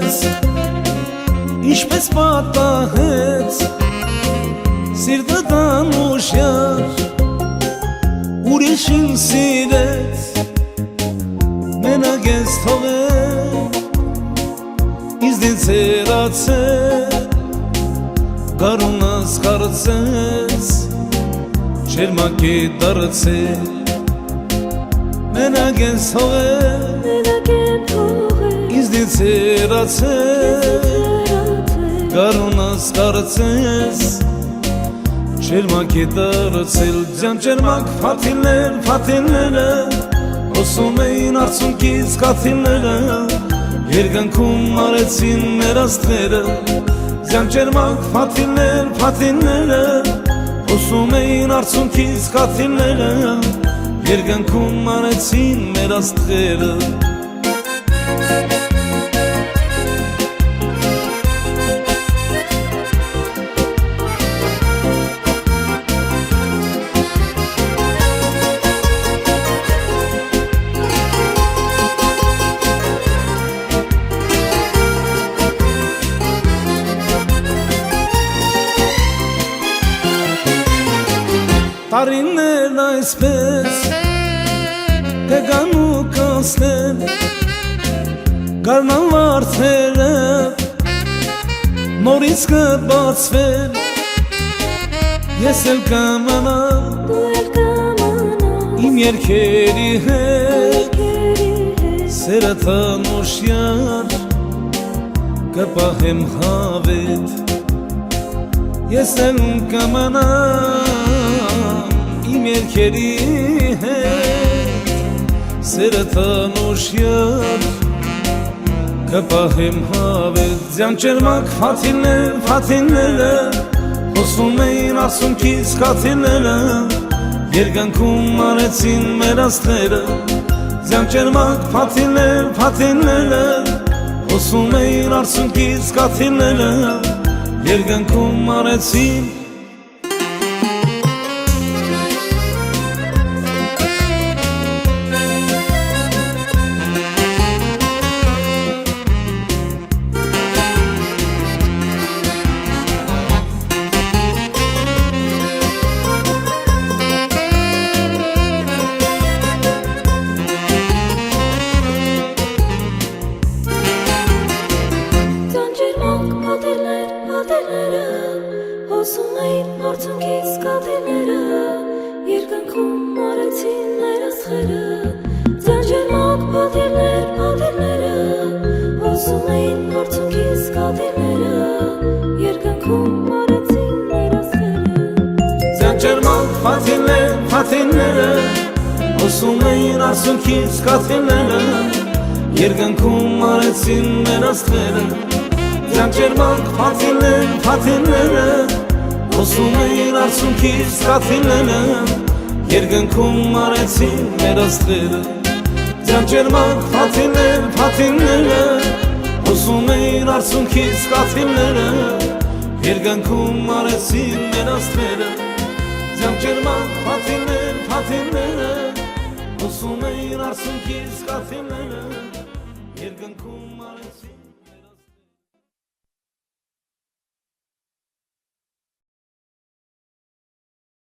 մեզ Ինչպես պատահեց Սիրտը տանուշյար Ուրիշին սիրեց Մենակ ես թողել Իզնից հեռացել Գարունս կարծես Չերմակ է դարձել Մենակ ես թողել Իզնից հեռացել Գարունս կարծես Չերմակ է դարձել Ձյան չերմակ փաթիլները Հոսում էին արցունքից կաթիլները Երգանքում արեցին մեր աստղերը Ձյան չերմակ փաթիլները Հոսում էին արցունքից կաթիլները Երգանքում արեցին մեր աստղերը Տարիներն այսպես կգան ու կանցնեն Գարնան վարդերը նորից կբացվեն Ես էլ կամանամ իմ երգերի հետ Սերդ անուշյար կպահեմ հավետ Ես էլ կամանամ իմ երգերի հետ Սերդ անուշյար կպահեմ հավետ Ձյան չերմակ փաթիլները Հոսում էին արցունքից կաթիլները Երգանքում արեցին մեր աստղերը Ձյան չերմակ փաթիլները Հոսում էին արցունքից կաթիլները Երգանքում արեցին Հոսում էին արցունքից կաթիլները Երգանքում արեցին մեր աստղերը Ձյան ջերմակ փաթիլները Հոսում էին արցունքից կաթիլները Երգանքում արեցին մեր աստղերը Ձյան ջերմակ փաթիլները Հոսում էին արցունքից կաթիլները Երգանքում արեցին մեր աստղերը Ձյան ջերմակ փաթիլները Հոսում էին արցունքից կաթիլները Երգանքում արեցին մեր աստղերը Ձյան ջերմակ փաթիլները Հոսում էին արցունքից կաթիլները Երգանքում արեցին մեր աստղերը Ձյան ջերմակ փաթիլները Հոսում էին արցունքից կաթիլները Երգանքում արեցին